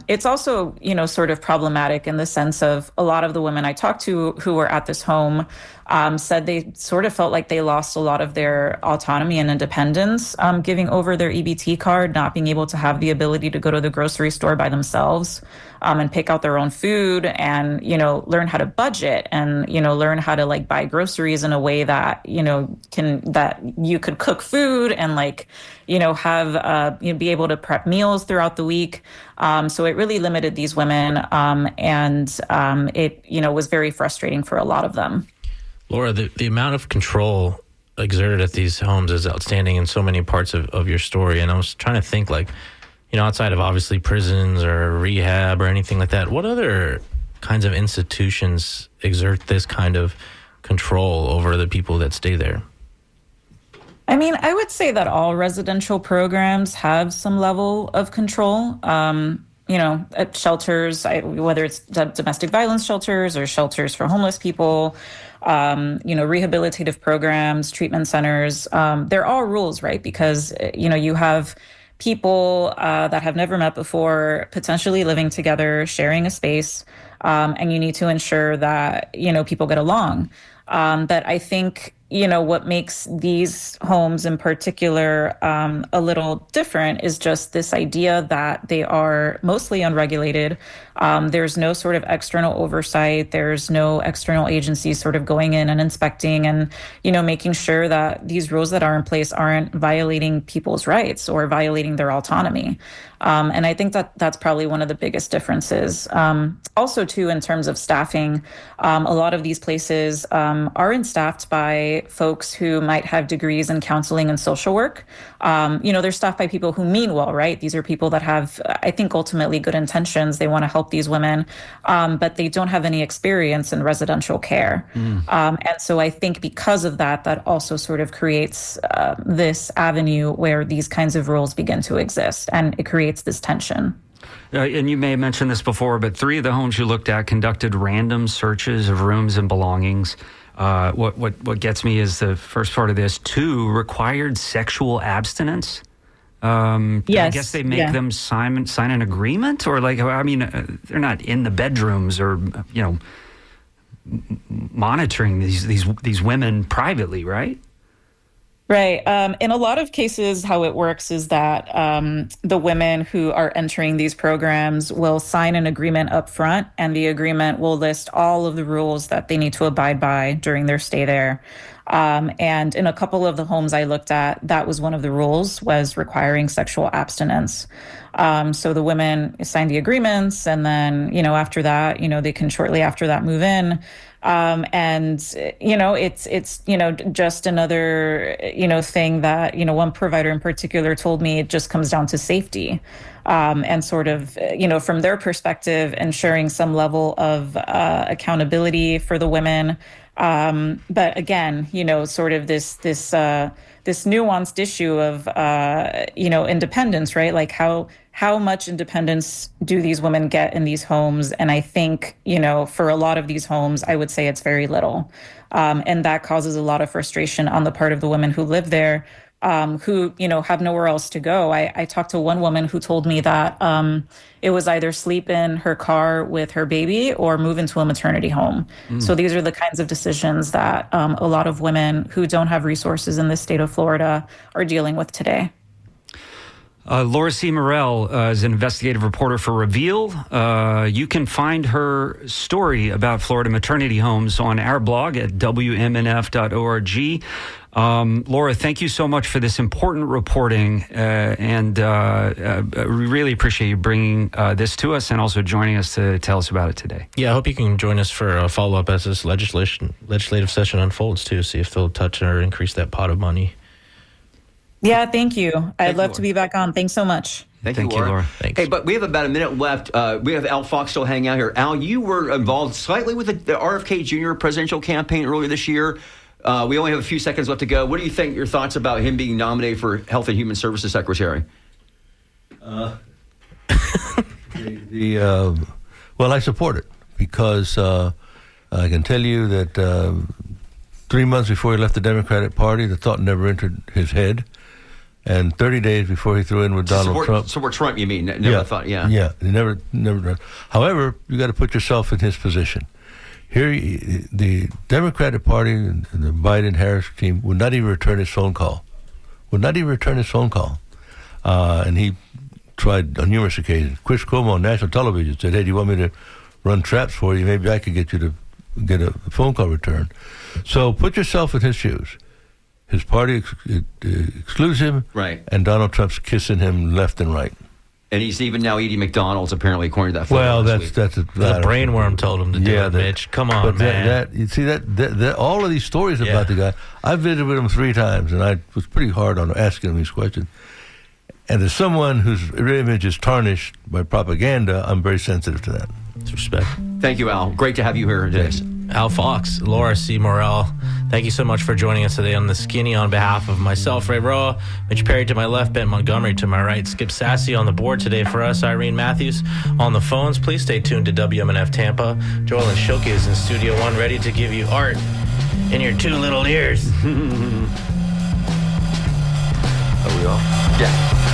It's also, sort of problematic in the sense of a lot of the women I talked to who were at this home said they sort of felt like they lost a lot of their autonomy and independence, giving over their EBT card, not being able to have the ability to go to the grocery store by themselves and pick out their own food and, learn how to budget and, learn how to like buy groceries in a way that, that you could cook food and have, be able to prep meals throughout the week. So it really limited these women and it, was very frustrating for a lot of them. Laura, the amount of control exerted at these homes is outstanding in so many parts of your story. And I was trying to think outside of obviously prisons or rehab or anything like that, what other kinds of institutions exert this kind of control over the people that stay there? I mean, I would say that all residential programs have some level of control. At shelters, whether it's domestic violence shelters or shelters for homeless people, rehabilitative programs, treatment centers, they're all rules, right? Because, you have people that have never met before, potentially living together, sharing a space, and you need to ensure that, people get along. But I think, what makes these homes in particular a little different is just this idea that they are mostly unregulated. There's no sort of external oversight. There's no external agencies sort of going in and inspecting and, making sure that these rules that are in place aren't violating people's rights or violating their autonomy. And I think that that's probably one of the biggest differences. Also, too, in terms of staffing, a lot of these places aren't staffed by folks who might have degrees in counseling and social work. They're staffed by people who mean well, right? These are people that have, I think, ultimately good intentions. They want to help these women, but they don't have any experience in residential care. And so I think because of that, that also sort of creates this avenue where these kinds of rules begin to exist, and it creates this tension. And you may have mentioned this before, but 3 of the homes you looked at conducted random searches of rooms and belongings. What gets me is the first part of this. 2 required sexual abstinence. Yes, I guess they make them sign an agreement, or they're not in the bedrooms or monitoring these women privately, right? Right. In a lot of cases, how it works is that the women who are entering these programs will sign an agreement up front, and the agreement will list all of the rules that they need to abide by during their stay there. And in a couple of the homes I looked at, that was one of the rules, was requiring sexual abstinence. So the women sign the agreements, and then, after that, they can shortly after that move in. It's just another, thing that, one provider in particular told me it just comes down to safety. And sort of, from their perspective, ensuring some level of accountability for the women. But again, sort of this nuanced issue of, independence, right? Like how much independence do these women get in these homes? And I think, for a lot of these homes, I would say it's very little. And that causes a lot of frustration on the part of the women who live there, who, have nowhere else to go. I talked to one woman who told me that it was either sleep in her car with her baby or move into a maternity home. So these are the kinds of decisions that a lot of women who don't have resources in the state of Florida are dealing with today. Laura C. Morel is an investigative reporter for Reveal. You can find her story about Florida maternity homes on our blog at wmnf.org. Laura, thank you so much for this important reporting, and we really appreciate you bringing this to us and also joining us to tell us about it today. Yeah, I hope you can join us for a follow-up as this legislative session unfolds, too, see if they'll touch or increase that pot of money. Yeah, thank you. I'd love to be back on. Thanks so much. Thank you, Laura. Thanks. Hey, but we have about a minute left. We have Al Fox still hanging out here. Al, you were involved slightly with the RFK Jr. presidential campaign earlier this year. We only have a few seconds left to go. What do you think, your thoughts about him being nominated for Health and Human Services Secretary? Well, I support it because I can tell you that 3 months before he left the Democratic Party, the thought never entered his head. And 30 days before he threw in with Donald Trump. Support Trump, you mean? Never thought, yeah. Yeah, never. However, you got to put yourself in his position. Here, the Democratic Party and the Biden-Harris team would not even return his phone call. And he tried on numerous occasions. Chris Cuomo on national television said, hey, do you want me to run traps for you? Maybe I could get you to get a phone call returned. So put yourself in his shoes. His party excludes him, right? And Donald Trump's kissing him left and right. And he's even now eating McDonald's, apparently, according to that. Well, that's the brainworm told him to do it, Mitch. Come on, man. You see that all of these stories about the guy. I visited with him 3 times, and I was pretty hard on asking him these questions. And as someone whose image is tarnished by propaganda, I'm very sensitive to that. It's respect. Thank you, Al. Great to have you here today. Al Fox, Laura C. Morel. Thank you so much for joining us today on The Skinny. On behalf of myself, Ray Roa, Mitch Perry to my left, Ben Montgomery to my right, Skip Sassy on the board today for us, Irene Matthews on the phones. Please stay tuned to WMNF Tampa. Joel and Shilke is in Studio 1, ready to give you art in your 2 little ears. Are we all? Yeah.